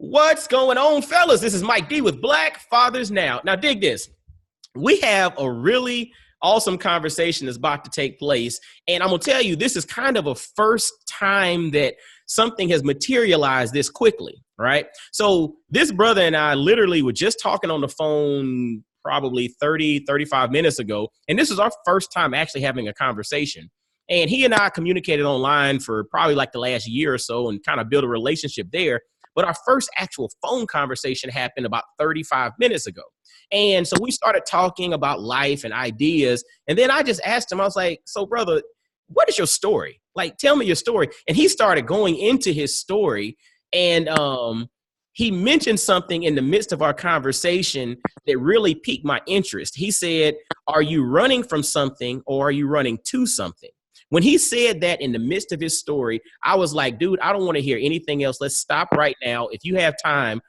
What's going on, fellas? This is Mike D with Black Fathers Now. Now, dig this. We have a really awesome conversation that's about to take place. And I'm going to tell you, this is kind of a first time that something has materialized this quickly, right? So this brother and I literally were just talking on the phone probably 35 minutes ago. And this is our first time actually having a conversation. And he and I communicated online for probably like the last year or so and kind of built a relationship there. But our first actual phone conversation happened about 35 minutes ago. And so we started talking about life and ideas. And then I just asked him, I was like, so brother, what is your story? Like, tell me your story. And he started going into his story. And he mentioned something in the midst of our conversation that really piqued my interest. He said, are you running from something or are you running to something? When he said that in the midst of his story, I was like, dude, I don't want to hear anything else. Let's stop right now. If you have time,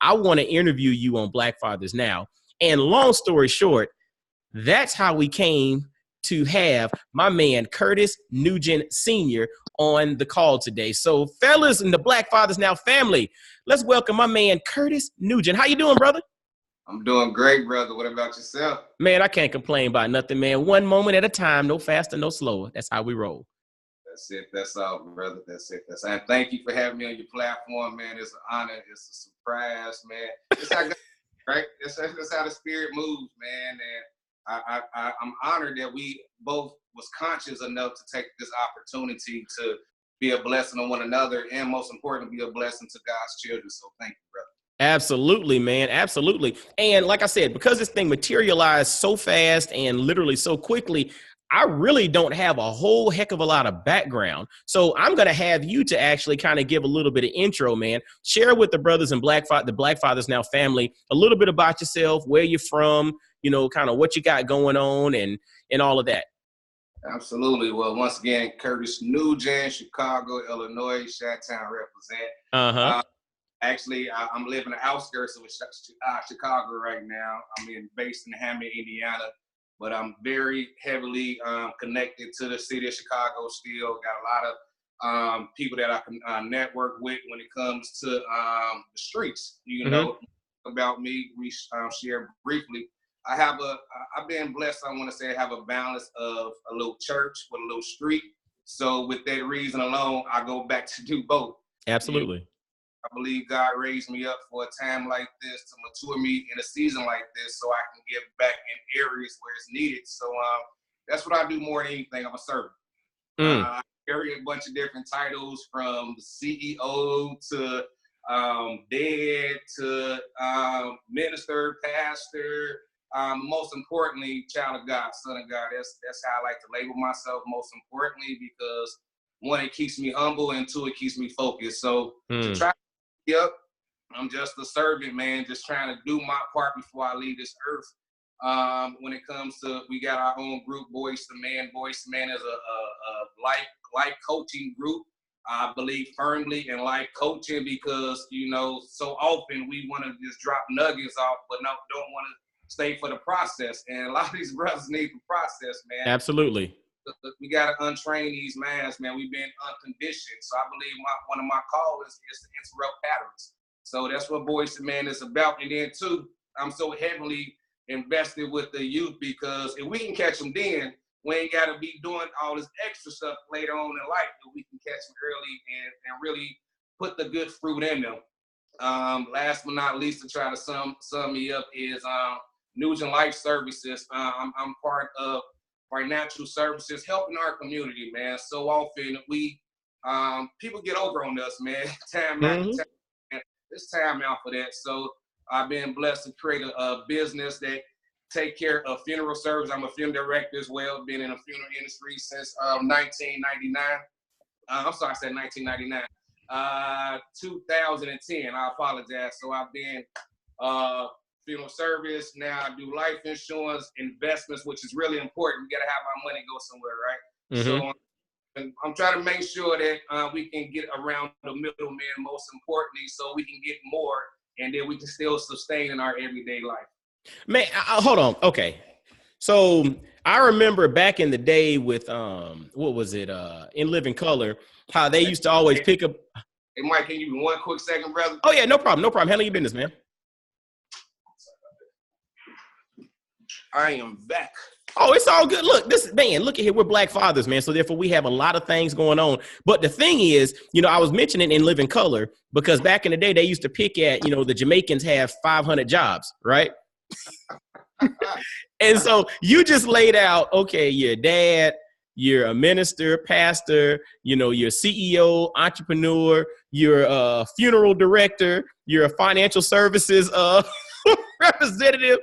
I want to interview you on Black Fathers Now. And long story short, that's how we came to have my man, Curtis Nugin Sr. on the call today. So fellas in the Black Fathers Now family, let's welcome my man, Curtis Nugin. How you doing, brother? I'm doing great, brother. What about yourself? Man, I can't complain about nothing, man. One moment at a time, no faster, no slower. That's how we roll. That's it. That's all, brother. That's it. That's and thank you for having me on your platform, man. It's an honor. It's a surprise, man. It's how, right? That's how the spirit moves, man. And I'm honored that we both was conscious enough to take this opportunity to be a blessing on one another, and most importantly, be a blessing to God's children. So thank you, brother. Absolutely, man. Absolutely. And like I said, because this thing materialized so fast and literally so quickly, I really don't have a whole heck of a lot of background. So I'm going to have you to actually kind of give a little bit of intro, man. Share with the brothers and the Black Fathers Now family a little bit about yourself, where you're from, you know, kind of what you got going on and all of that. Absolutely. Well, once again, Curtis Nugin, Chicago, Illinois, Chi-Town represent. Actually, I'm living in the outskirts of Chicago right now. based in Hammond, Indiana, but I'm very heavily connected to the city of Chicago still. Got a lot of people that I can network with when it comes to the streets. You know, about me, we share briefly. I've been blessed, I want to say I have a balance of a little church with a little street. So with that reason alone, I go back to do both. Absolutely. I believe God raised me up for a time like this to mature me in a season like this so I can give back in areas where it's needed. So that's what I do more than anything. I'm a servant. I carry a bunch of different titles from CEO to dad to minister, pastor, most importantly, child of God, son of God. That's how I like to label myself, most importantly, because one, it keeps me humble, and two, it keeps me focused. So to try I'm just a servant, man, just trying to do my part before I leave this earth. When it comes to, we got our own group, Boys to Man. Boys to Man is a life coaching group. I believe firmly in life coaching because, you know, so often we want to just drop nuggets off, but don't want to stay for the process. And a lot of these brothers need the process, man. Absolutely. We got to untrain these minds, man. We've been unconditioned. So I believe one of my calls is to interrupt patterns. So that's what Boys to Man is about. And then, too, I'm so heavily invested with the youth because if we can catch them then, we ain't got to be doing all this extra stuff later on in life. But we can catch them early and really put the good fruit in them. Last but not least, to try to sum me up is Nugin Life Services. I'm part of financial services, helping our community, man. So often we, people get over on us, man. It's time out for that. So I've been blessed to create a business that take care of funeral service. I'm a funeral director as well. Been in the funeral industry since 1999. I'm sorry, I said 1999. 2010. I apologize. So I've been funeral service. Now I do life insurance, investments, which is really important. We got to have our money go somewhere, right? So I'm trying to make sure that we can get around the middleman, most importantly, so we can get more, and then we can still sustain in our everyday life. Man, hold on. Okay. So I remember back in the day with, what was it? In Living Color, how they used to always pick up. Hey, Mike, can you give me one quick second, brother? Oh, yeah, no problem. No problem. Handle your business, man. I am back. Oh, it's all good. Look, look at here. We're Black fathers, man. So therefore we have a lot of things going on. But the thing is, I was mentioning in Living Color because back in the day, they used to pick at, the Jamaicans have 500 jobs, right? And so you just laid out, okay, you're a dad, you're a minister, pastor, you're a CEO, entrepreneur, you're a funeral director, you're a financial services representative.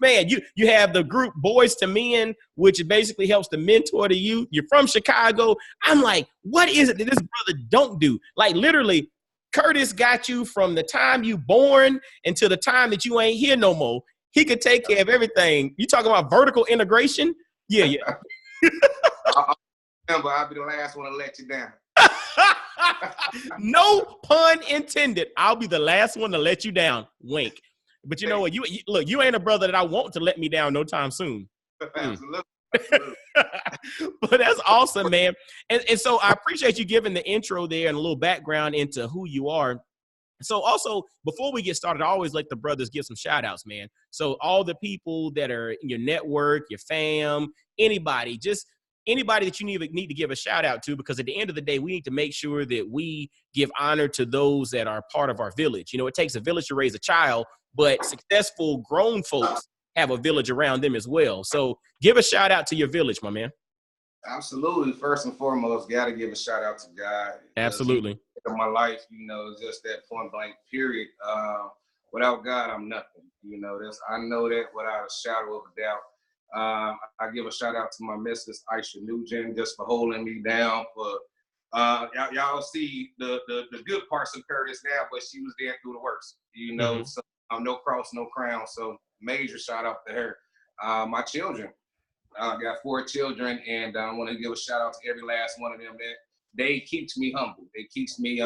Man, you have the group Boys to Men, which basically helps to mentor the youth. You're from Chicago. I'm like, what is it that this brother don't do? Like literally, Curtis got you from the time you born until the time that you ain't here no more. He could take care of everything. You talking about vertical integration? Yeah. Remember, I'll be the last one to let you down. No pun intended. I'll be the last one to let you down. Wink. But you know what? You ain't a brother that I want to let me down no time soon. Absolutely. But that's awesome, man. And so I appreciate you giving the intro there and a little background into who you are. So also, before we get started, I always let the brothers give some shout outs, man. So all the people that are in your network, your fam, anybody that you need to give a shout out to, because at the end of the day, we need to make sure that we give honor to those that are part of our village. It takes a village to raise a child, but successful grown folks have a village around them as well. So give a shout out to your village, my man. Absolutely. First and foremost, got to give a shout out to God. Absolutely. In my life, just that point blank period. Without God, I'm nothing. I know that without a shadow of a doubt. I give a shout out to my missus, Curtis Nugin, just for holding me down. For y'all see the good parts of Curtis now, but she was there through the worst. So no cross, no crown. So major shout out to her. My children. I got 4 children, and I want to give a shout out to every last one of them. They keeps me humble. They keep me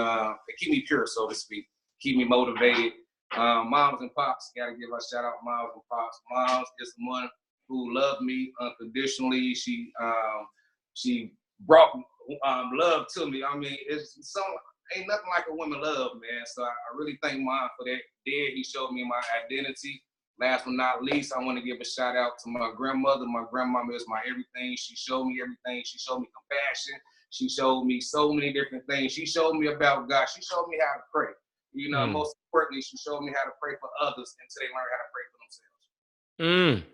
pure, so to speak. Keep me motivated. Moms and pops, gotta give a shout out, moms and pops. Moms is the one who loved me unconditionally. She brought love to me. I mean, ain't nothing like a woman love, man. So I really thank Mom for that. Dad, he showed me my identity. Last but not least, I want to give a shout out to my grandmother. My grandmama is my everything. She showed me everything. She showed me compassion. She showed me so many different things. She showed me about God. She showed me how to pray. Most importantly, she showed me how to pray for others until they learn how to pray for themselves.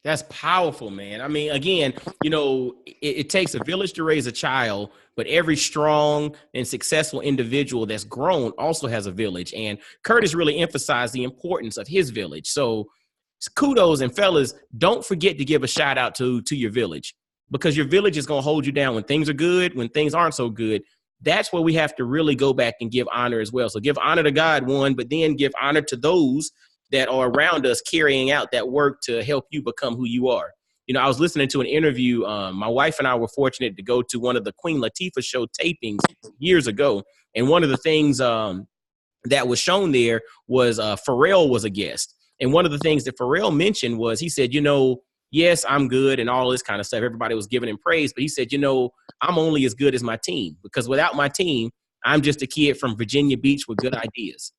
That's powerful, man. I mean, again, it takes a village to raise a child, but every strong and successful individual that's grown also has a village. And Curtis really emphasized the importance of his village. So kudos, and fellas, don't forget to give a shout out to your village, because your village is going to hold you down when things are good, when things aren't so good. That's where we have to really go back and give honor as well. So give honor to God, one, but then give honor to those that are around us carrying out that work to help you become who you are. I was listening to an interview. My wife and I were fortunate to go to one of the Queen Latifah show tapings years ago. And one of the things that was shown there was Pharrell was a guest. And one of the things that Pharrell mentioned was, he said, yes, I'm good and all this kind of stuff. Everybody was giving him praise, but he said, I'm only as good as my team, because without my team, I'm just a kid from Virginia Beach with good ideas.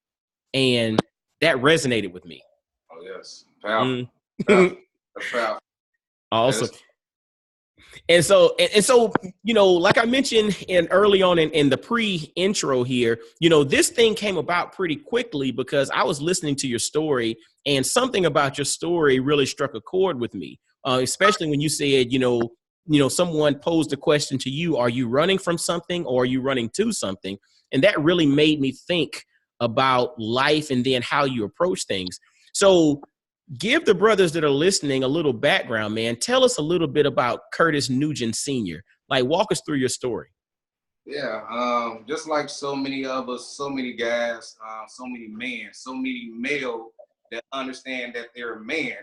And that resonated with me. Oh, yes. Powerful. Powerful. That's powerful. Awesome. And so, like I mentioned early on in the pre-intro here, this thing came about pretty quickly because I was listening to your story, and something about your story really struck a chord with me, especially when you said, someone posed a question to you, are you running from something or are you running to something? And that really made me think about life and then how you approach things. So give the brothers that are listening a little background, man. Tell us a little bit about Curtis Nugin Sr. Like, walk us through your story. Yeah, just like so many of us, so many guys, so many men, so many male that understand that they're a man.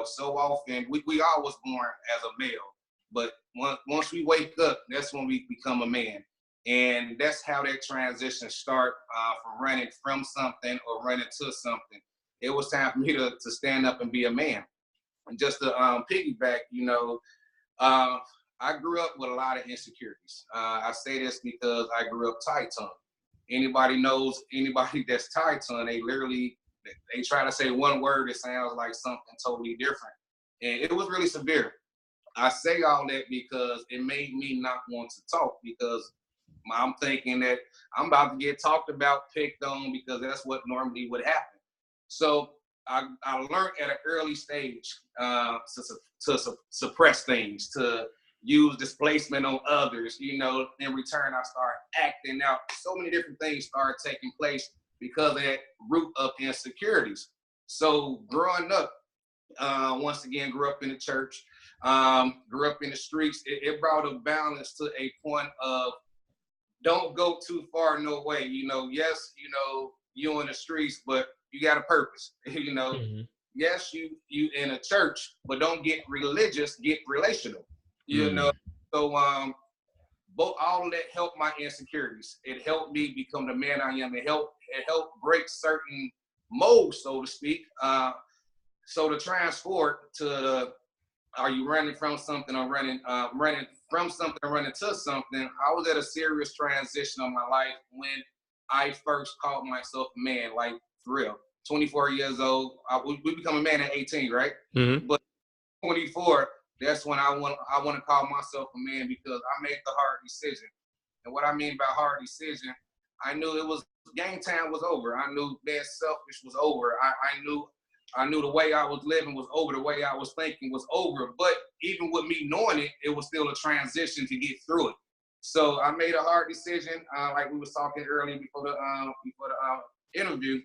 So often we all was born as a male, but once we wake up, that's when we become a man. And that's how that transition start from running from something or running to something. It was time for me to stand up and be a man. And just to piggyback, I grew up with a lot of insecurities. I say this because I grew up tight-tongued. Anybody knows anybody that's tied to them, they try to say one word that sounds like something totally different. And it was really severe. I say all that because it made me not want to talk, because I'm thinking that I'm about to get talked about, picked on, because that's what normally would happen. So I learned at an early stage to suppress things, to use displacement on others. In return, I started acting out. So many different things started taking place because of that root of insecurities. So growing up, once again, grew up in the church, grew up in the streets. It brought a balance to a point of don't go too far, no way. Yes, you in the streets, but you got a purpose. Mm-hmm. Yes, you in a church, but don't get religious, get relational. So both all of that helped my insecurities. It helped me become the man I am. It helped break certain molds, so to speak. So to transport to the, are you running from something or running from something or running to something? I was at a serious transition of my life when I first called myself a man, like for real. 24 years old. We become a man at 18, right? Mm-hmm. But 24, that's when I want to call myself a man, because I made the hard decision. And what I mean by hard decision, I knew it was game time was over. I knew being selfish was over. I knew the way I was living was over. The way I was thinking was over. But even with me knowing it, it was still a transition to get through it. So I made a hard decision, like we was talking earlier before the interview.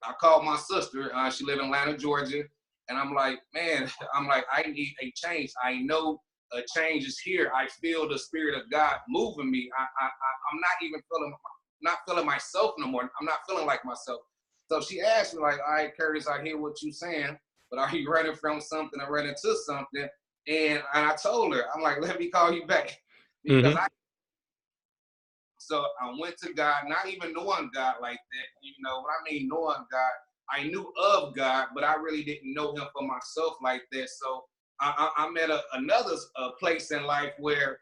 I called my sister. She lived in Atlanta, Georgia. And I'm like, man, I need a change. I know a change is here. I feel the Spirit of God moving me. I'm not feeling myself no more. I'm not feeling like myself. So she asked me, like, all right, Curtis, I hear what you're saying, but are you running from something or running to something? And I told her, I'm like, let me call you back. Because So I went to God, not even knowing God like that. What I mean knowing God, I knew of God, but I really didn't know him for myself like that. So I'm at another place in life where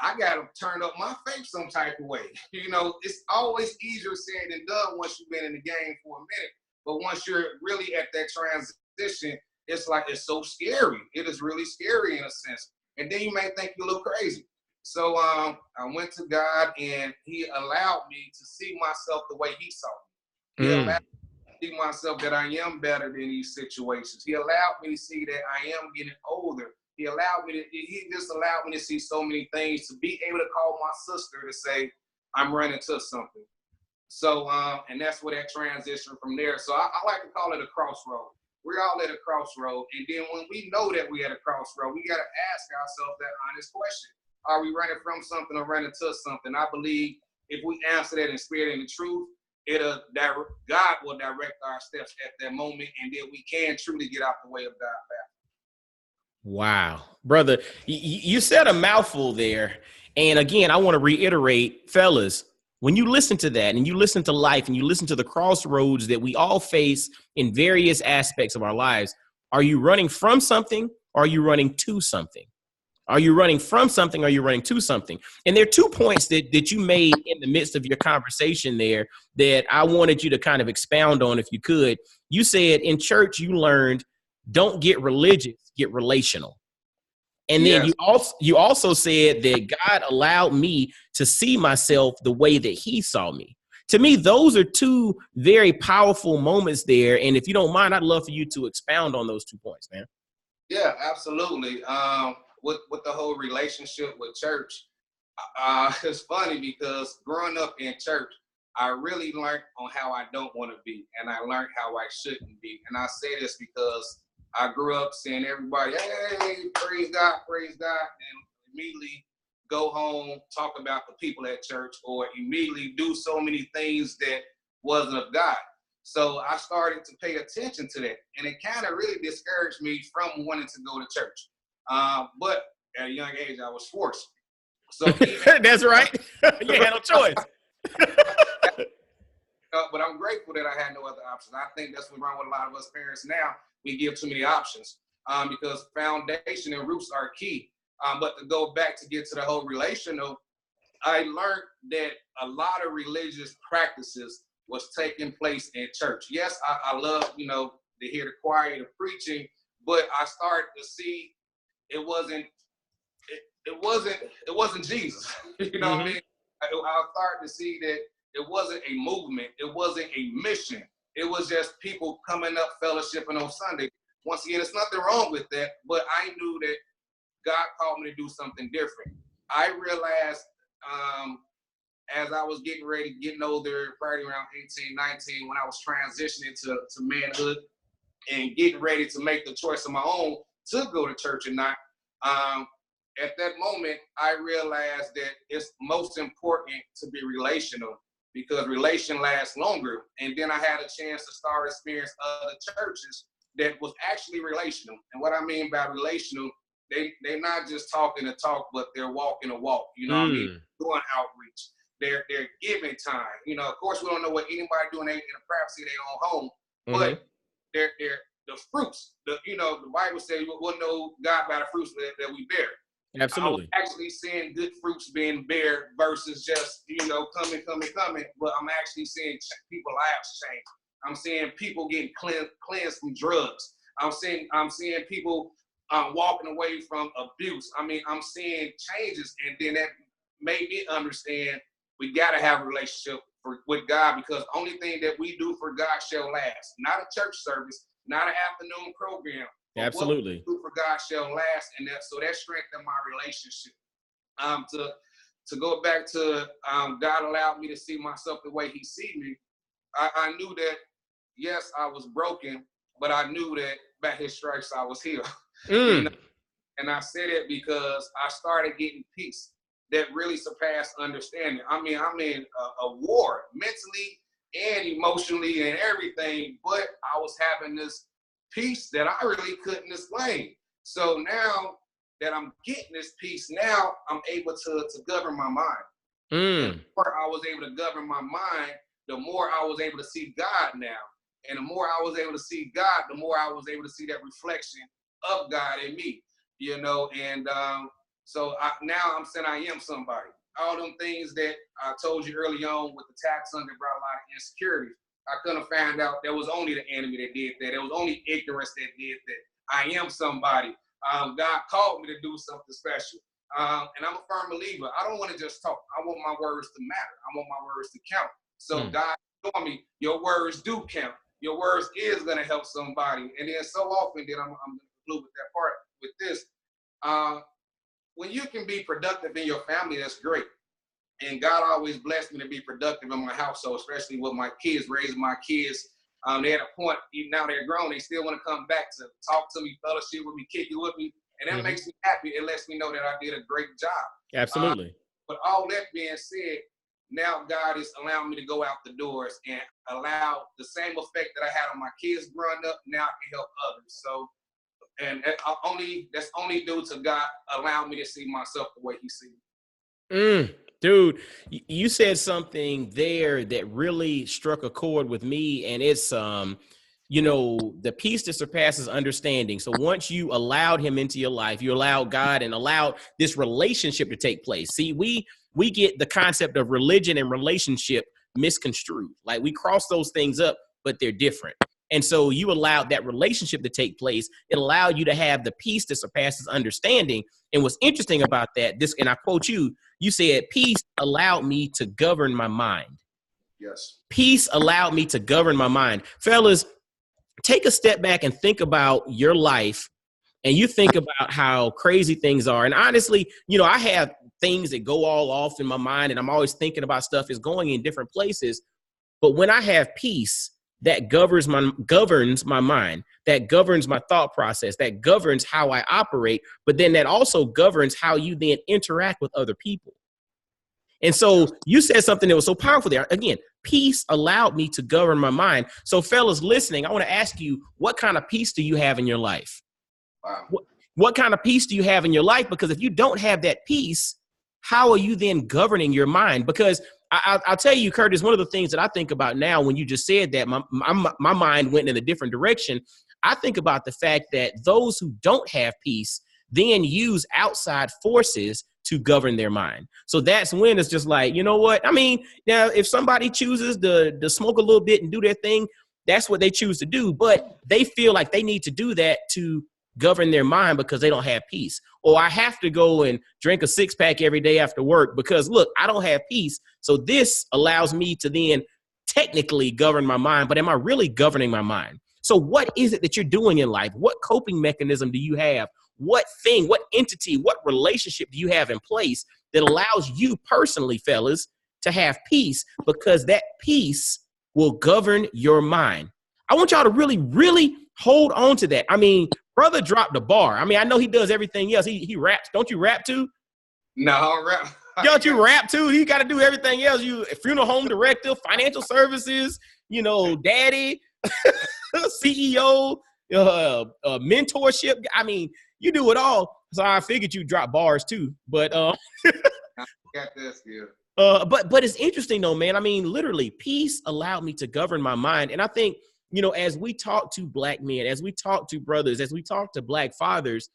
I got to turn up my faith some type of way. It's always easier said than done once you've been in the game for a minute. But once you're really at that transition, it's like, it's so scary. It is really scary in a sense. And then you may think you're a little crazy. So I went to God, and he allowed me to see myself the way he saw me. He allowed me to see myself that I am better than these situations. He allowed me to see that I am getting older. He just allowed me to see so many things, to be able to call my sister to say, I'm running to something. So, and that's where that transition from there. So I like to call it a crossroad. We're all at a crossroad. And then when we know that we're at a crossroad, we got to ask ourselves that honest question. Are we running from something or running to something? I believe if we answer that in spirit and in truth, God will direct our steps at that moment, and then we can truly get out the way of God's path. Wow, brother, you said a mouthful there. And again, I want to reiterate, fellas, when you listen to that and you listen to life and you listen to the crossroads that we all face in various aspects of our lives, are you running from something or are you running to something? Are you running from something or are you running to something? And there are 2 points that you made in the midst of your conversation there that I wanted you to kind of expound on if you could. You said in church you learned, don't get religious, get relational. And then you also said that God allowed me to see myself the way that he saw me. To me, those are 2 very powerful moments there. And if you don't mind, I'd love for you to expound on those 2 points, man. Yeah, absolutely. With the whole relationship with church, it's funny because growing up in church, I really learned on how I don't want to be, and I learned how I shouldn't be. And I say this because I grew up seeing everybody, hey, praise God, and immediately go home, talk about the people at church, or immediately do so many things that wasn't of God. So I started to pay attention to that, and it kind of really discouraged me from wanting to go to church. But at a young age, I was forced. So that's right. You had no choice. But I'm grateful that I had no other options. I think that's what's wrong with a lot of us parents now. We give too many options because foundation and roots are key. But to go back to get to the whole relational, I learned that a lot of religious practices was taking place in church. Yes, I love, to hear the choir, the preaching, but I started to see it wasn't it wasn't Jesus. You know what I mean? I started to see that it wasn't a movement, it wasn't a mission. It was just people coming up fellowshipping on Sunday. Once again, there's nothing wrong with that, but I knew that God called me to do something different. I realized as I was getting older, probably around 18, 19, when I was transitioning to manhood and getting ready to make the choice of my own to go to church or not, at that moment, I realized that it's most important to be relational because relation lasts longer. And then I had a chance to start experience other churches that was actually relational. And what I mean by relational, they're not just talking the talk, but they're walking the walk. You know what I mean? Doing outreach. They're giving time. Of course, we don't know what anybody doing in the privacy of their own home, but they're the fruits. The Bible says we'll know God by the fruits that we bear. Absolutely. I'm actually seeing good fruits being bared versus just, coming, but I'm actually seeing people lives change. I'm seeing people getting cleansed from drugs. I'm seeing people walking away from abuse. I mean, I'm seeing changes, and then that made me understand we got to have a relationship with God, because the only thing that we do for God shall last. Not a church service, not an afternoon program. Absolutely. What we do for God shall last, and that strengthened my relationship. To go back to God allowed me to see myself the way He see me. I knew that yes, I was broken, but I knew that by His stripes I was healed. And I said it because I started getting peace that really surpassed understanding. I mean, I'm in a war mentally and emotionally and everything, but I was having this peace that I really couldn't explain. So now that I'm getting this peace, now I'm able to govern my mind. The more I was able to govern my mind, the more I was able to see God now. And the more I was able to see God, the more I was able to see that reflection of God in me, and so now I'm saying I am somebody. All them things that I told you early on with the tax hunger brought a lot of insecurity. I couldn't have found out there was only the enemy that did that. There was only ignorance that did that. I am somebody. God called me to do something special. And I'm a firm believer. I don't want to just talk. I want my words to matter. I want my words to count. So God told me, your words do count. Your words is going to help somebody. And then so often, then I'm going to conclude with that part with this. When you can be productive in your family, that's great. And God always blessed me to be productive in my household, especially with my kids, raising my kids. They're at a point, even now they're grown, they still want to come back to talk to me, fellowship with me, kick it with me. And that makes me happy. It lets me know that I did a great job. Absolutely. But all that being said, now God is allowing me to go out the doors and allow the same effect that I had on my kids growing up, now I can help others. So, and that's only due to God allowing me to see myself the way He sees me. Dude, you said something there that really struck a chord with me, and it's the peace that surpasses understanding. So once you allowed Him into your life, you allowed God and allowed this relationship to take place. See, we get the concept of religion and relationship misconstrued. Like, we cross those things up, but they're different. And so you allowed that relationship to take place. It allowed you to have the peace that surpasses understanding. And what's interesting about that, and I quote you said, peace allowed me to govern my mind. Yes. Peace allowed me to govern my mind. Fellas, take a step back and think about your life, and you think about how crazy things are. And honestly, I have things that go all off in my mind, and I'm always thinking about stuff is going in different places. But when I have peace, that governs my mind, that governs my thought process, that governs how I operate, but then that also governs how you then interact with other people. And so you said something that was so powerful there. Again, peace allowed me to govern my mind. So fellas listening, I want to ask you, what kind of peace do you have in your life? Wow. What kind of peace do you have in your life? Because if you don't have that peace, how are you then governing your mind? Because I'll tell you, Curtis, one of the things that I think about now when you just said that, my mind went in a different direction. I think about the fact that those who don't have peace, then use outside forces to govern their mind. So that's when it's just like, you know what? I mean, now if somebody chooses to smoke a little bit and do their thing, that's what they choose to do. But they feel like they need to do that to govern their mind because they don't have peace. Or I have to go and drink a 6-pack every day after work because, look, I don't have peace. So this allows me to then technically govern my mind. But am I really governing my mind? So what is it that you're doing in life? What coping mechanism do you have? What thing, what entity, what relationship do you have in place that allows you personally, fellas, to have peace? Because that peace will govern your mind. I want y'all to really, really hold on to that. I mean, brother dropped the bar. I mean, I know he does everything else. He raps. Don't you rap too? No, I don't rap. Don't you rap too? You got to do everything else. You funeral home director, financial services, daddy, CEO, mentorship. I mean, you do it all. So I figured you drop bars too. But I got this here. But it's interesting though, man. I mean, literally, peace allowed me to govern my mind. And I think, as we talk to Black men, as we talk to brothers, as we talk to Black fathers,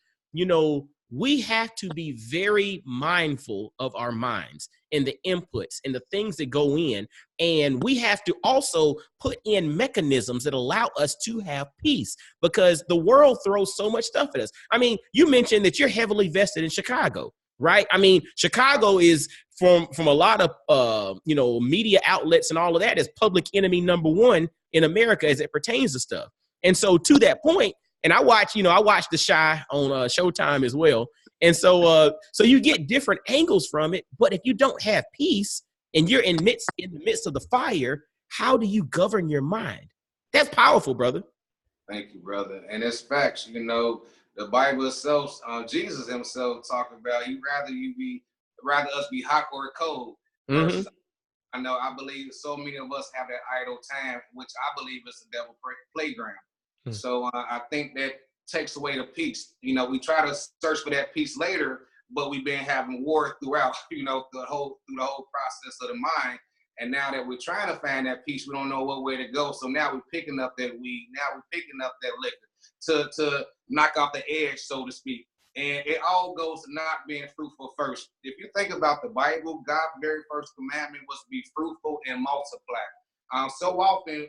we have to be very mindful of our minds and the inputs and the things that go in. And we have to also put in mechanisms that allow us to have peace because the world throws so much stuff at us. I mean, you mentioned that you're heavily vested in Chicago, right? I mean, Chicago is from a lot of, media outlets and all of that is public enemy number one in America as it pertains to stuff. And so to that point, and I watch The Chi on Showtime as well. And so you get different angles from it. But if you don't have peace and you're in the midst of the fire, how do you govern your mind? That's powerful, brother. Thank you, brother. And it's facts. The Bible itself, Jesus himself talked about rather us be hot or cold. Mm-hmm. I believe so many of us have that idle time, which I believe is the devil's playground. So I think that takes away the peace. We try to search for that peace later, but we've been having war throughout, through the whole process of the mind. And now that we're trying to find that peace, we don't know what way to go. So now we're picking up that weed. Now we're picking up that liquor to knock off the edge, so to speak. And it all goes to not being fruitful first. If you think about the Bible, God's very first commandment was to be fruitful and multiply. So often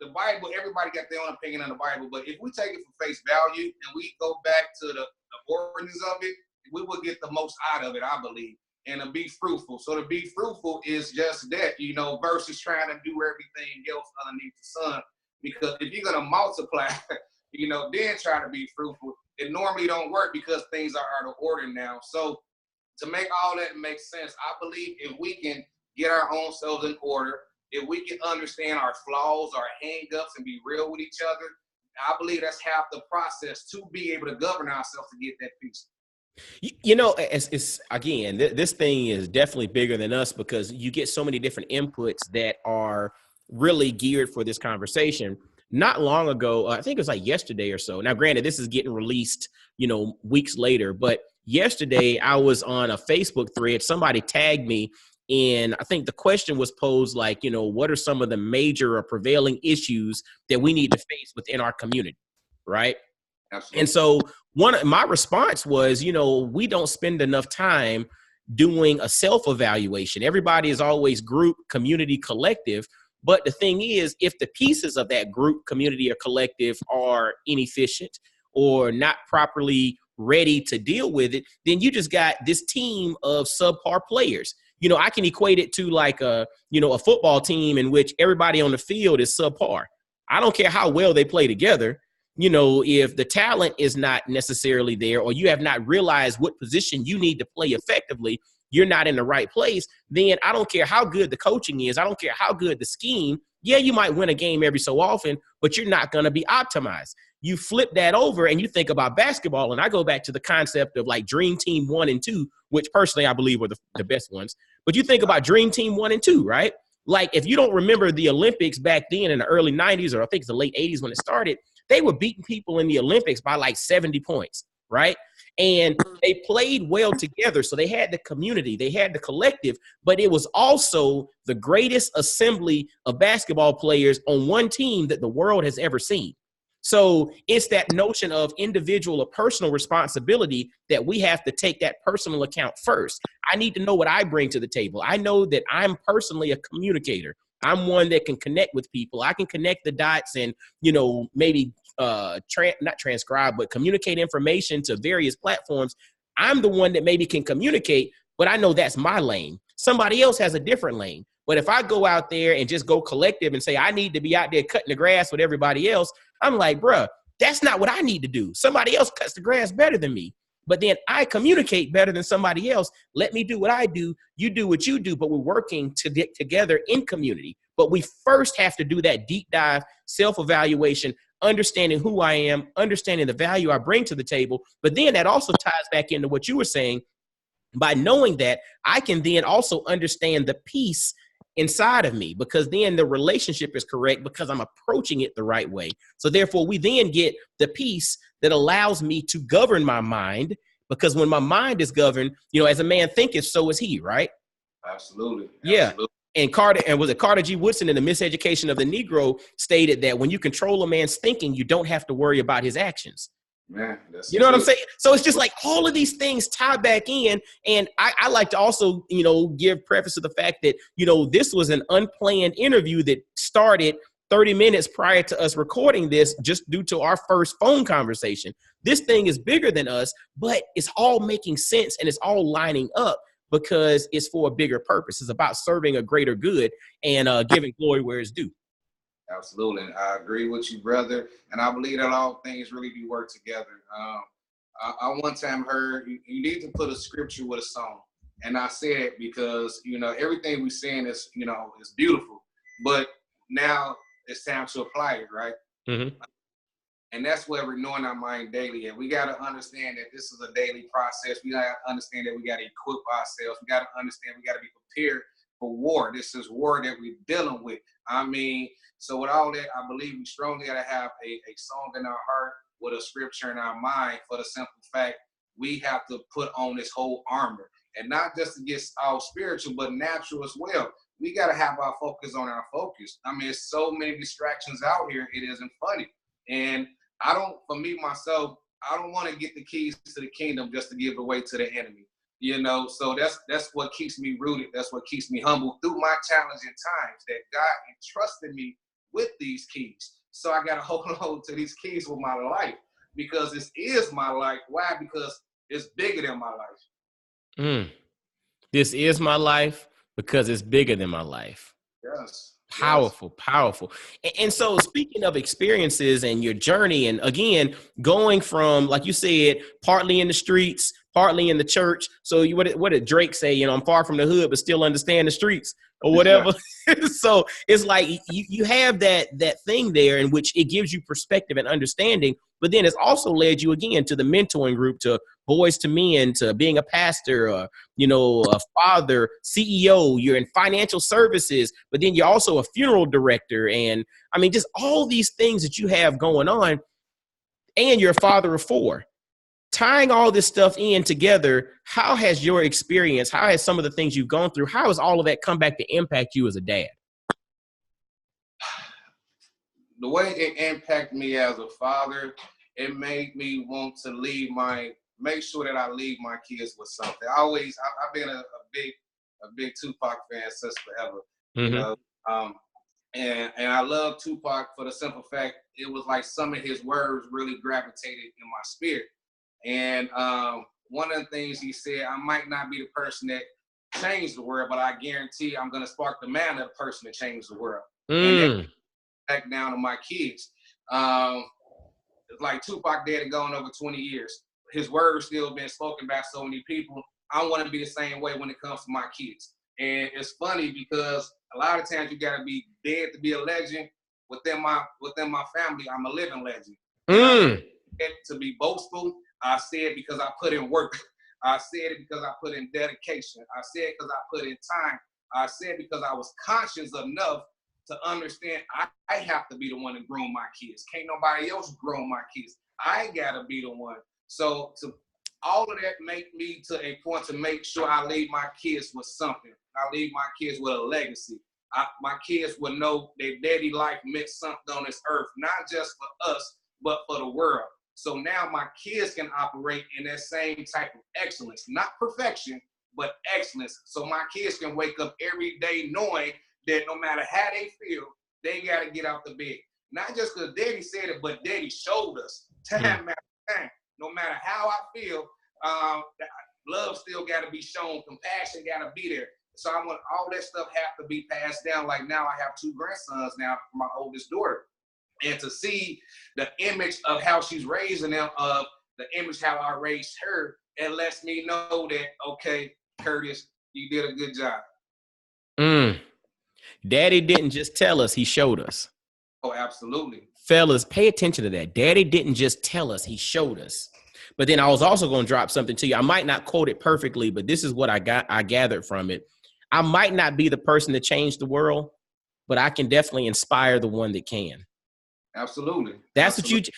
the Bible, everybody got their own opinion on the Bible, but if we take it for face value and we go back to the origins of it, we will get the most out of it, I believe, and to be fruitful. So to be fruitful is just that, versus trying to do everything else underneath the sun. Because if you're going to multiply, then try to be fruitful, it normally don't work because things are out of order now. So to make all that make sense, I believe if we can get our own selves in order, if we can understand our flaws, our hang-ups, and be real with each other, I believe that's half the process to be able to govern ourselves to get that peace. It's again, this thing is definitely bigger than us because you get so many different inputs that are really geared for this conversation. Not long ago, I think it was like yesterday or so. Now, granted, this is getting released, weeks later, but yesterday I was on a Facebook thread. Somebody tagged me. And I think the question was posed like, what are some of the major or prevailing issues that we need to face within our community, right? Absolutely. And so my response was, we don't spend enough time doing a self-evaluation. Everybody is always group, community, collective. But the thing is, if the pieces of that group, community, or collective are inefficient or not properly ready to deal with it, then you just got this team of subpar players. I can equate it to like a football team in which everybody on the field is subpar. I don't care how well they play together. If the talent is not necessarily there or you have not realized what position you need to play effectively, you're not in the right place, then I don't care how good the coaching is. I don't care how good the scheme. Yeah, you might win a game every so often, but you're not going to be optimized. You flip that over and you think about basketball, and I go back to the concept of like Dream Team 1 and 2, which personally I believe were the best ones. But you think about Dream Team 1 and 2, right? Like if you don't remember the Olympics back then in the early 90s, or I think it's the late 80s when it started, they were beating people in the Olympics by like 70 points, right? And they played well together. So they had the community, they had the collective, but it was also the greatest assembly of basketball players on one team that the world has ever seen. So it's that notion of individual or personal responsibility that we have to take that personal account first. I need to know what I bring to the table. I know that I'm personally a communicator. I'm one that can connect with people. I can connect the dots and, maybe not transcribe, but communicate information to various platforms. I'm the one that maybe can communicate, but I know that's my lane. Somebody else has a different lane. But if I go out there and just go collective and say I need to be out there cutting the grass with everybody else, I'm like, bruh, that's not what I need to do. Somebody else cuts the grass better than me. But then I communicate better than somebody else. Let me do what I do. You do what you do, but we're working to get together in community. But we first have to do that deep dive, self-evaluation, understanding who I am, understanding the value I bring to the table. But then that also ties back into what you were saying. By knowing that, I can then also understand the peace inside of me, because then the relationship is correct because I'm approaching it the right way. So therefore, we then get the peace that allows me to govern my mind, because when my mind is governed, as a man thinketh, so is he, right? Absolutely. Yeah. Absolutely. And Carter G. Woodson in The Miseducation of the Negro stated that when you control a man's thinking, you don't have to worry about his actions. Man, that's what I'm saying? So it's just like all of these things tie back in. And I like to also, give preface to the fact that, this was an unplanned interview that started 30 minutes prior to us recording this, just due to our first phone conversation. This thing is bigger than us, but it's all making sense and it's all lining up because it's for a bigger purpose. It's about serving a greater good and giving glory where it's due. Absolutely. I agree with you, brother. And I believe that all things really do work together. I one time heard you need to put a scripture with a song. And I said, because, everything we're saying is, is beautiful, but now it's time to apply it, right? Mm-hmm. And that's where renewing our mind daily. And we got to understand that this is a daily process. We got to understand that we got to equip ourselves. We got to understand we got to be prepared for war. This is war that we're dealing with. So with all that, I believe we strongly got to have a song in our heart with a scripture in our mind, for the simple fact we have to put on this whole armor, and not just to get all spiritual, but natural as well. We got to have our focus on our focus. There's so many distractions out here. It isn't funny. And for me, myself, I don't want to get the keys to the kingdom just to give away to the enemy. So that's what keeps me rooted. That's what keeps me humble through my challenging times, that God entrusted me with these keys. So I got to hold on to these keys with my life, because this is my life. Why? Because it's bigger than my life. This is my life because it's bigger than my life. Yes. Powerful, powerful. And so speaking of experiences and your journey, and again, going from, like you said, partly in the streets, partly in the church. So what did Drake say? I'm far from the hood, but still understand the streets, or whatever. So it's like you have that thing there in which it gives you perspective and understanding, but then it's also led you again to the mentoring group, to Boys to Men, to being a pastor, a father, CEO. You're in financial services, but then you're also a funeral director. And just all these things that you have going on, and you're a father of 4. Tying all this stuff in together, how has your experience, how has some of the things you've gone through, how has all of that come back to impact you as a dad? The way it impacted me as a father, it made me want to make sure that I leave my kids with something. I've been a big Tupac fan since forever. Mm-hmm. And I love Tupac for the simple fact it was like some of his words really gravitated in my spirit. And one of the things he said, I might not be the person that changed the world, but I guarantee I'm going to spark the man of the person that changed the world. And then back down to my kids. It's like Tupac dead and gone over 20 years. His words still been spoken by so many people. I want to be the same way when it comes to my kids. And it's funny because a lot of times you got to be dead to be a legend. Within my family, I'm a living legend. To be boastful, I say it because I put in work. I said it because I put in dedication. I said it because I put in time. I said it because I was conscious enough to understand I have to be the one to groom my kids. Can't nobody else groom my kids. I gotta be the one. So to all of that make me to a point to make sure I leave my kids with something. I leave my kids with a legacy. My kids will know their daddy life meant something on this earth, not just for us, but for the world. So now my kids can operate in that same type of excellence, not perfection, but excellence. So my kids can wake up every day knowing that no matter how they feel, they got to get out the bed. Not just because Daddy said it, but Daddy showed us time after time. No matter how I feel, love still got to be shown. Compassion got to be there. So I want all that stuff have to be passed down. Like now I have 2 grandsons now for my oldest daughter. And to see the image of how she's raising them, of the image how I raised her, it lets me know that, okay, Curtis, you did a good job. Daddy didn't just tell us, he showed us. Oh, absolutely. Fellas, pay attention to that. Daddy didn't just tell us, he showed us. But then I was also going to drop something to you. I might not quote it perfectly, but this is what I gathered from it. I might not be the person to change the world, but I can definitely inspire the one that can. Absolutely. That's what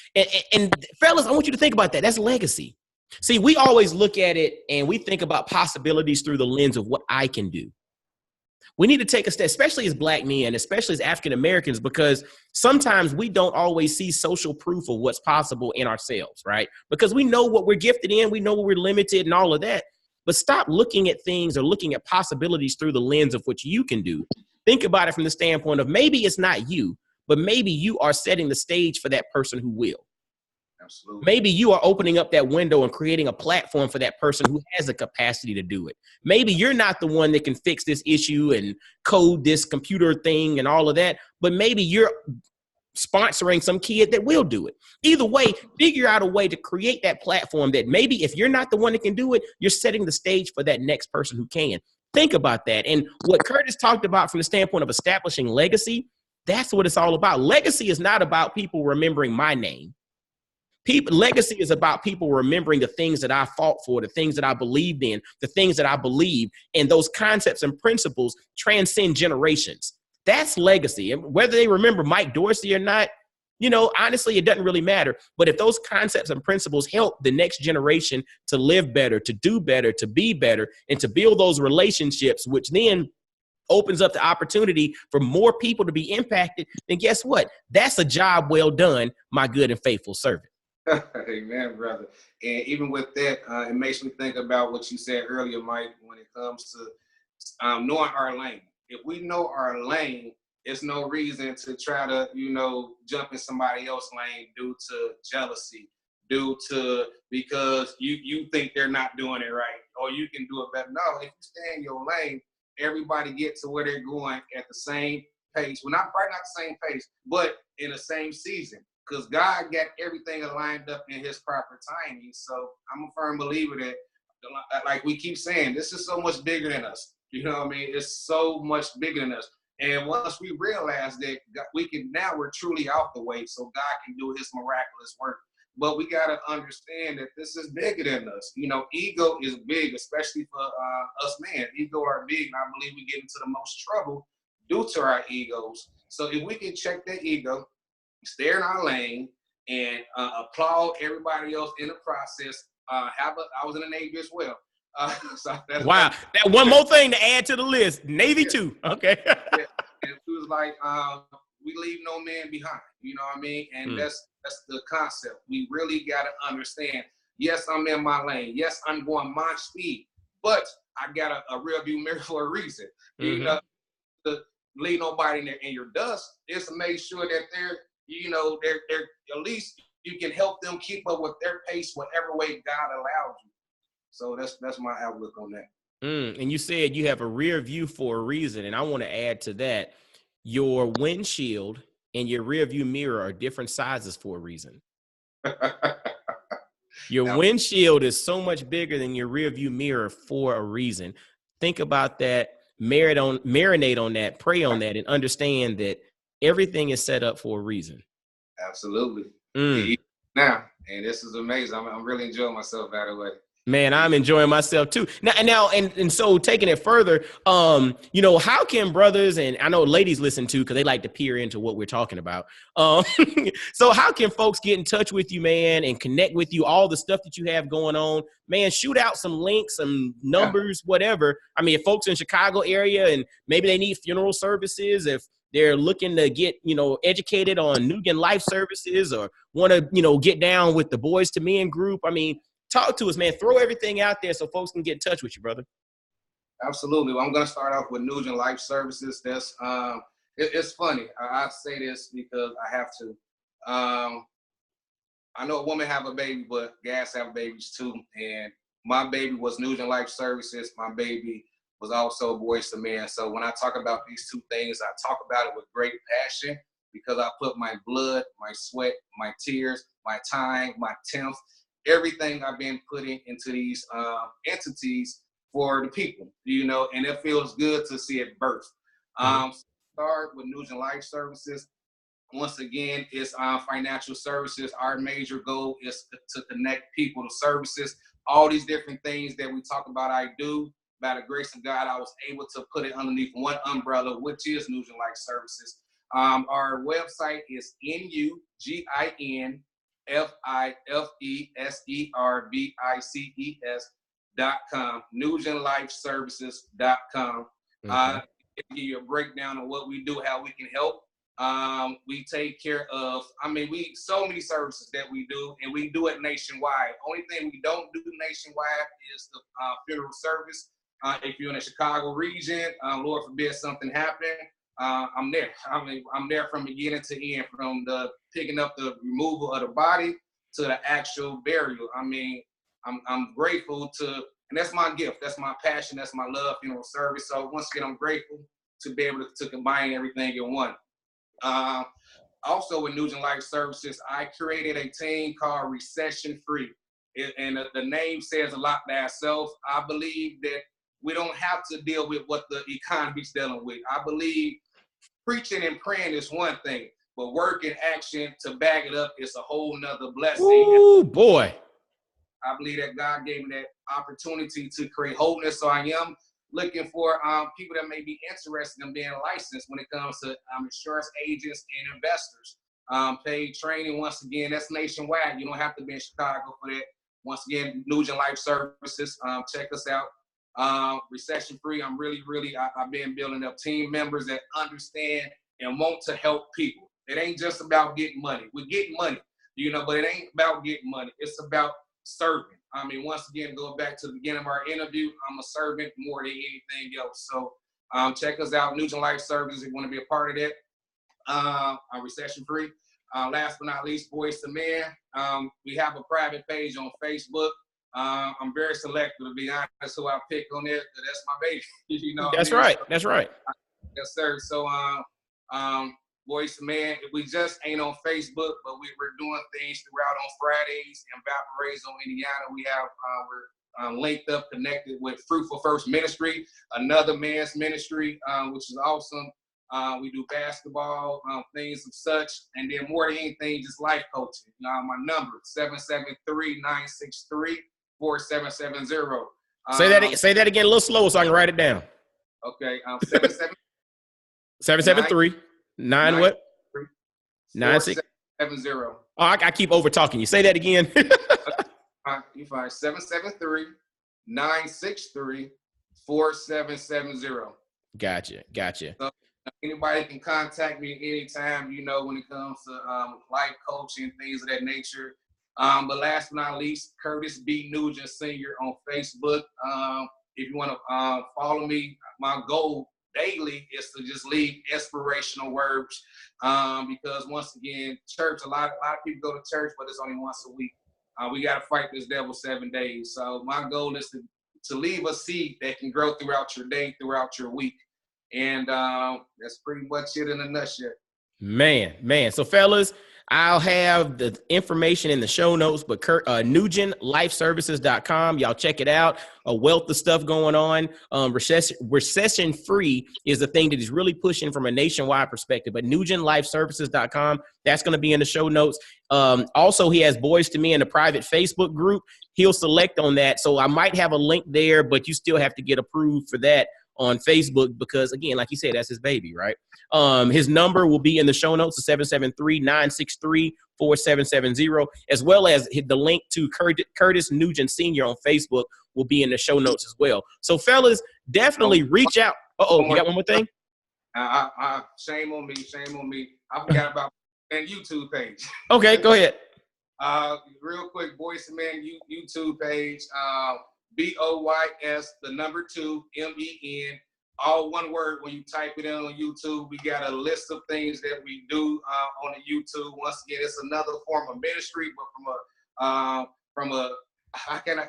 and fellas, I want you to think about that. That's legacy. See, we always look at it and we think about possibilities through the lens of what I can do. We need to take a step, especially as Black men, especially as African Americans, because sometimes we don't always see social proof of what's possible in ourselves, right? Because we know what we're gifted in, we know what we're limited and all of that. But stop looking at things or looking at possibilities through the lens of what you can do. Think about it from the standpoint of maybe it's not you, but maybe you are setting the stage for that person who will. Absolutely. Maybe you are opening up that window and creating a platform for that person who has the capacity to do it. Maybe you're not the one that can fix this issue and code this computer thing and all of that, but maybe you're sponsoring some kid that will do it. Either way, figure out a way to create that platform that maybe if you're not the one that can do it, you're setting the stage for that next person who can. Think about that. And what Curtis talked about from the standpoint of establishing legacy, that's what it's all about. Legacy is not about people remembering my name. Legacy is about people remembering the things that I fought for, the things that I believed in, the things that I believe, and those concepts and principles transcend generations. That's legacy. And whether they remember Mike Dorsey or not, honestly, it doesn't really matter. But if those concepts and principles help the next generation to live better, to do better, to be better, and to build those relationships, which then opens up the opportunity for more people to be impacted, then guess what? That's a job well done, my good and faithful servant. Amen, brother. And even with that, it makes me think about what you said earlier, Mike, when it comes to knowing our lane. If we know our lane, there's no reason to try to, jump in somebody else's lane due to jealousy, because you think they're not doing it right, or you can do it better. No, if you stay in your lane, everybody gets to where they're going at the same pace. Well, probably not the same pace, but in the same season. Because God got everything lined up in his proper timing. So I'm a firm believer that, like we keep saying, this is so much bigger than us. You know what I mean? It's so much bigger than us. And once we realize that now we're truly out the way, so God can do his miraculous work. But we got to understand that this is bigger than us. Ego is big, especially for us men. Ego are big, and I believe we get into the most trouble due to our egos. So if we can check that ego, stay in our lane, and applaud everybody else in the process. I was in the Navy as well. Wow. That one more thing to add to the list. Navy too. Okay. And it was like, we leave no man behind. You know what I mean? And that's the concept. We really got to understand, yes, I'm in my lane. Yes, I'm going my speed. But I got a rear view mirror for a reason. To leave nobody in your dust is to make sure that they're at least you can help them keep up with their pace, whatever way God allows you. So that's my outlook on that. And you said you have a rear view for a reason. And I want to add to that, your windshield and your rear view mirror are different sizes for a reason. Your windshield is so much bigger than your rear view mirror for a reason. Think about that, marinate on that, pray on that, and understand that everything is set up for a reason. Absolutely. Now, and this is amazing. I'm really enjoying myself, by the way. Man, I'm enjoying myself too. And so taking it further, how can brothers, and I know ladies listen too, because they like to peer into what we're talking about. Um, so how can folks get in touch with you, man, and connect with you, all the stuff that you have going on? Man, shoot out some links, some numbers, whatever. I mean, if folks in Chicago area and maybe they need funeral services, if they're looking to get, educated on Nugin Life Services or want to, get down with the Boys to Men group. I mean, talk to us, man. Throw everything out there so folks can get in touch with you, brother. Absolutely. Well, I'm going to start off with Nugin Life Services. That's it's funny. I say this because I have to. I know women have a baby, but guys have babies too. And my baby was Nugin Life Services. My baby was also Boys to Men. So when I talk about these two things, I talk about it with great passion because I put my blood, my sweat, my tears, my time, my temps, everything I've been putting into these entities for the people, and it feels good to see it birth. Start with Nugin Life Services. Once again, it's financial services. Our major goal is to connect people to services. All these different things that we talk about, I do. By the grace of God, I was able to put it underneath one umbrella, which is Nugin Life Services. Our website is NUGINFIFESERVICES.com, NugentLifeServices.com. Give you a breakdown of what we do, how we can help. We take care of, so many services that we do, and we do it nationwide. Only thing we don't do nationwide is the funeral service. If you're in the Chicago region, Lord forbid something happen, I'm there. I'm there from beginning to end, from the picking up the removal of the body to the actual burial. I'm grateful to, and that's my gift. That's my passion. That's my love, funeral service. So once again, I'm grateful to be able to combine everything in one. Also with Nugin Life Services, I created a team called Recession Free. And the name says a lot by itself. I believe that we don't have to deal with what the economy's dealing with. I believe preaching and praying is one thing, but work and action to back it up is a whole nother blessing. Ooh, boy. I believe that God gave me that opportunity to create wholeness. So I am looking for people that may be interested in being licensed when it comes to insurance agents and investors. Paid training, once again, that's nationwide. You don't have to be in Chicago for that. Once again, Nugin Life Services, check us out. Recession Free, I've been building up team members that understand and want to help people. It ain't just about getting money. We're getting money, but it ain't about getting money. It's about serving. Once again, go back to the beginning of our interview, I'm a servant more than anything else. So check us out, Nugin Life Services, if you want to be a part of that. Recession Free. Last but not least, Boys to Men. We have a private page on Facebook. I'm very selective, to be honest, who I pick on there. That's my baby. That's right. That's right. Yes, sir. So, Boys to Men, we just ain't on Facebook, but we're doing things throughout on Fridays in Valparaiso, Indiana. We have we're linked up, connected with Fruitful First Ministry, another man's ministry, which is awesome. We do basketball, things of such, and then more than anything, just life coaching. My number 773-963-4770. Say that again a little slower so I can write it down. Okay, 773 9 what? 9670. Oh, I keep over talking you. Say that again. You find 773-963-4770. Gotcha. So anybody can contact me anytime, when it comes to life coaching, things of that nature. But last but not least, Curtis B. Nugin Sr. on Facebook. If you want to follow me, my goal daily is to just leave inspirational words. Because once again, church, a lot of people go to church, but it's only once a week. We got to fight this devil 7 days. So my goal is to leave a seed that can grow throughout your day, throughout your week. And that's pretty much it in a nutshell. Man. So fellas, I'll have the information in the show notes, but NuginLifeServices.com. Y'all check it out. A wealth of stuff going on. Recession free is the thing that is really pushing from a nationwide perspective. But NuginLifeServices.com, that's going to be in the show notes. Also, he has Boys to Me in a private Facebook group. He'll select on that. So I might have a link there, but you still have to get approved for that on Facebook because, again, like you said, that's his baby, right? His number will be in the show notes, 773-963-4770, as well as the link to Curtis Nugin Sr. on Facebook will be in the show notes as well. So, fellas, definitely reach out. You got one more thing? Shame on me. I forgot about my YouTube page. Okay, go ahead. Real quick, Boys to Men YouTube page. BOYS, the number 2, MEN, all one word. When you type it in on YouTube, we got a list of things that we do on the YouTube. Once again, it's another form of ministry, but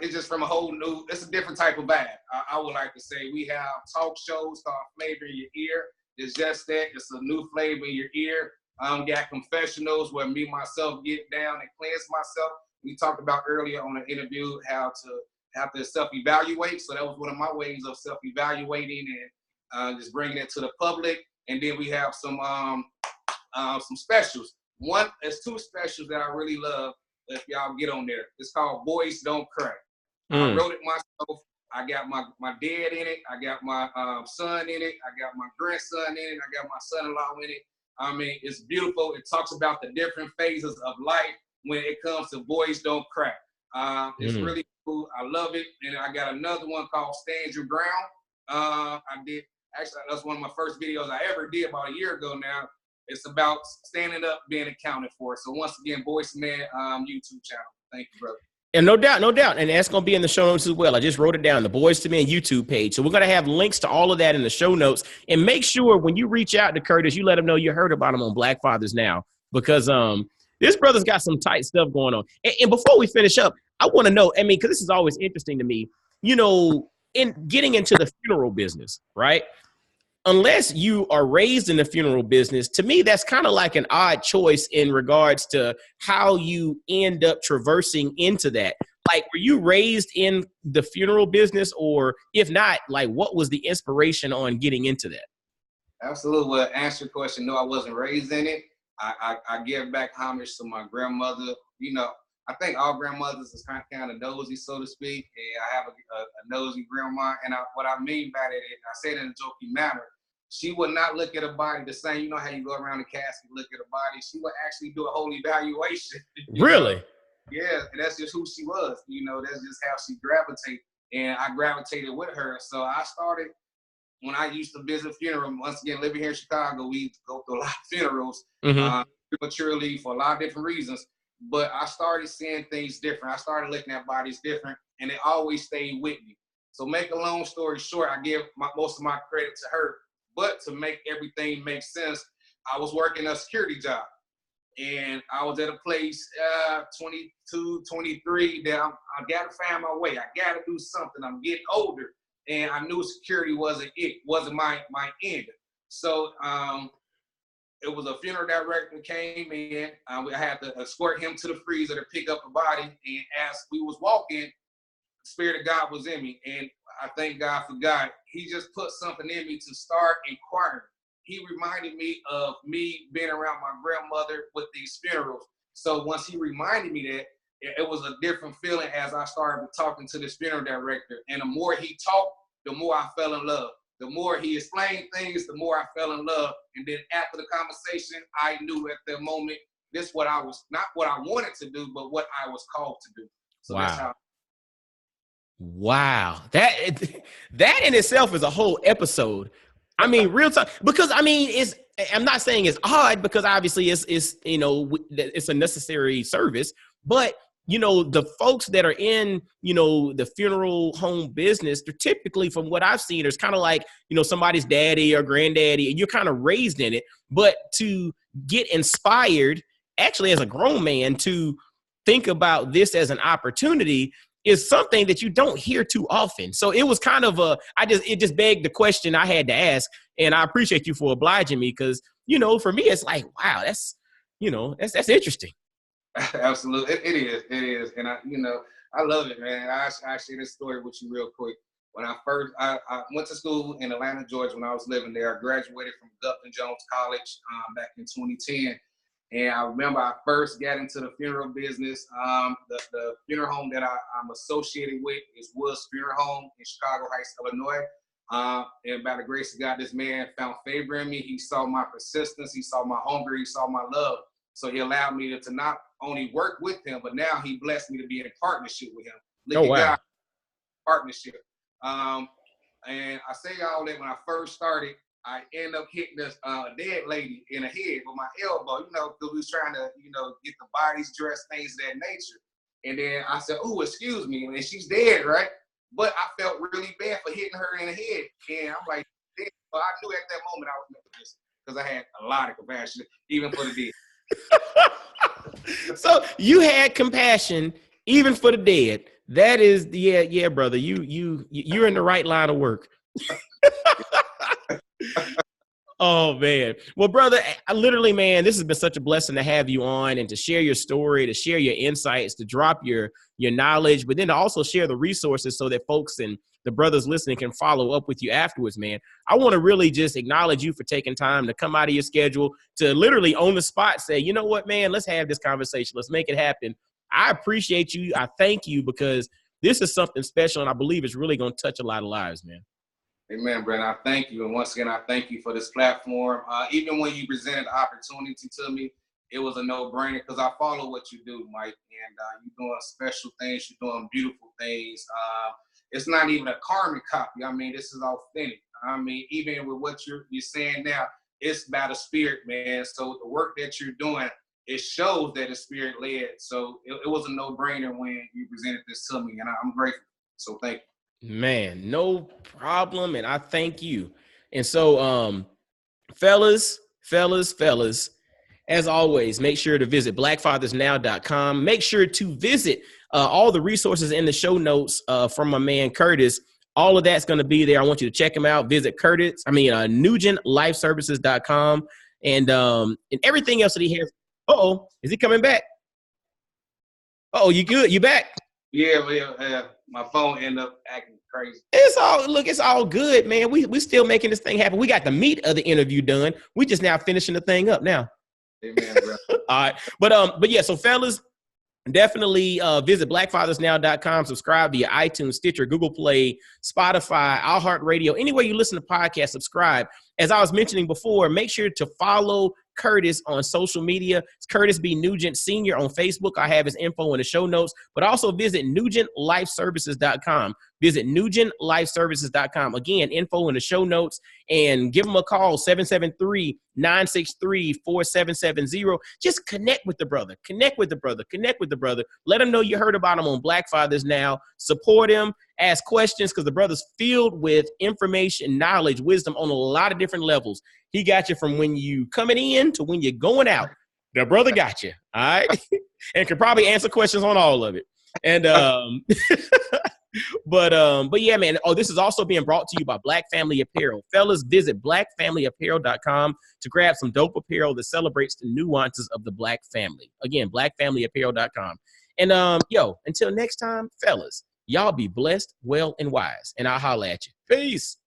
it's just from a whole new, it's a different type of vibe. I would like to say we have talk shows called Flavor in Your Ear. It's just that, it's a new flavor in your ear. Got confessionals where me, myself, get down and cleanse myself. We talked about earlier on the interview how to have to self-evaluate. So that was one of my ways of self-evaluating and just bringing it to the public. And then we have some specials. There's 2 specials that I really love. If y'all get on there, it's called Boys Don't Cry. I wrote it myself. I got my dad in it. I got my son in it. I got my grandson in it. I got my son-in-law in it. I mean, it's beautiful. It talks about the different phases of life when it comes to Boys Don't Cry. It's really cool. I love it. And I got another one called Stand Your Ground. That's one of my first videos I ever did about a year ago now. It's about standing up, being accounted for. So once again, Boys to Men YouTube channel. Thank you, brother. And no doubt. And that's going to be in the show notes as well. I just wrote it down, the Boys to Men YouTube page. So we're going to have links to all of that in the show notes. And make sure when you reach out to Curtis, you let him know you heard about him on Black Fathers Now. Because this brother's got some tight stuff going on. And before we finish up, I want to know, because this is always interesting to me, in getting into the funeral business, right? Unless you are raised in the funeral business, to me, that's kind of like an odd choice in regards to how you end up traversing into that. Like, were you raised in the funeral business, or if not, like, what was the inspiration on getting into that? Absolutely. Well, answer your question. No, I wasn't raised in it. I give back homage to my grandmother. I think all grandmothers is kind of nosy, so to speak. And I have a nosy grandma. And what I mean by that is, I say it in a joking manner. She would not look at a body the same. You know how you go around the casket, look at a body. She would actually do a whole evaluation. Really? Yeah, and that's just who she was. That's just how she gravitated. And I gravitated with her. So I started, when I used to visit funerals, once again, living here in Chicago, we go through a lot of funerals prematurely for a lot of different reasons. But I started seeing things different. I started looking at bodies different, and it always stayed with me. So make a long story short, I give most of my credit to her. But to make everything make sense, I was working a security job. And I was at a place, 22, 23, that I got to find my way. I got to do something. I'm getting older. And I knew security wasn't my end. So it was a funeral director came in. I had to escort him to the freezer to pick up a body. And as we was walking, the Spirit of God was in me. And I thank God for God. He just put something in me to start inquiring. He reminded me of me being around my grandmother with these funerals. So once he reminded me that, it was a different feeling as I started talking to this funeral director. And the more he talked, the more I fell in love. The more he explained things, the more I fell in love. And then after the conversation, I knew at that moment, this what I was, not what I wanted to do, but what I was called to do. So wow. That's how. Wow. That in itself is a whole episode. I mean, real talk, because I'm not saying it's odd, because obviously it's a necessary service, but the folks that are in, the funeral home business, they're typically, from what I've seen, it's kind of like, somebody's daddy or granddaddy, and you're kind of raised in it. But to get inspired, actually as a grown man, to think about this as an opportunity is something that you don't hear too often. So it was kind of it just begged the question I had to ask. And I appreciate you for obliging me, because, for me, it's like, wow, that's interesting. Absolutely, it is, and I love it, man. I share this story with you real quick. When I went to school in Atlanta, Georgia. When I was living there, I graduated from Gupton Jones College back in 2010. And I remember I first got into the funeral business. The funeral home that I'm associated with is Woods Funeral Home in Chicago Heights, Illinois. And by the grace of God, this man found favor in me. He saw my persistence. He saw my hunger. He saw my love. So he allowed me to not only work with him, but now he blessed me to be in partnership with him. Oh, wow. God, partnership. And I say all that when I first started, I end up hitting this dead lady in the head with my elbow, because we was trying to, get the bodies dressed, things of that nature. And then I said, "Oh, excuse me," and she's dead, right? But I felt really bad for hitting her in the head. And I'm like, well, I knew at that moment I was making this because I had a lot of compassion, even for the dead. So you had compassion even for the dead. That is, yeah, brother. You're in the right line of work. Oh, man. Well, brother, I literally, man, this has been such a blessing to have you on and to share your story, to share your insights, to drop your knowledge, but then to also share the resources so that folks and the brothers listening can follow up with you afterwards, man. I want to really just acknowledge you for taking time to come out of your schedule to literally on the spot say, you know what, man, let's have this conversation. Let's make it happen. I appreciate you. I thank you because this is something special, and I believe it's really going to touch a lot of lives, man. Amen, Brent. I thank you. And once again, I thank you for this platform. Even when you presented the opportunity to me, it was a no-brainer because I follow what you do, Mike. And you're doing special things. You're doing beautiful things. It's not even a carbon copy. I mean, this is authentic. I mean, even with what you're saying now, it's about the spirit, man. So the work that you're doing, it shows that it's spirit-led. So it was a no-brainer when you presented this to me. And I'm grateful. So thank you. Man, no problem. And I thank you. And so, fellas, as always, make sure to visit blackfathersnow.com. Make sure to visit all the resources in the show notes from my man, Curtis. All of that's going to be there. I want you to check him out. Visit NugentLifeServices.com and everything else that he has. Uh-oh, is he coming back? Uh-oh, you good? You back? Yeah, my phone ended up acting crazy. It's all good, man. We still making this thing happen. We got the meat of the interview done. We just now finishing the thing up now. Amen, bro. All right. But yeah, so fellas, definitely visit blackfathersnow.com, subscribe to your iTunes, Stitcher, Google Play, Spotify, iHeartRadio, anywhere you listen to podcasts, subscribe. As I was mentioning before, make sure to follow Curtis on social media. It's Curtis B. Nugent Sr. on Facebook. I have his info in the show notes, but also visit NugentLifeServices.com. Visit NugentLifeServices.com. Again, info in the show notes, and give them a call, 773-963-4770. Just connect with the brother. Let him know you heard about him on Black Fathers Now. Support him. Ask questions because the brother's filled with information, knowledge, wisdom on a lot of different levels. He got you from when you coming in to when you're going out. The brother got you, all right? And can probably answer questions on all of it. And but yeah, man. Oh, this is also being brought to you by Black Family Apparel. Fellas, visit blackfamilyapparel.com to grab some dope apparel that celebrates the nuances of the Black family. Again, blackfamilyapparel.com. And until next time, fellas, y'all be blessed, well, and wise. And I'll holler at you. Peace.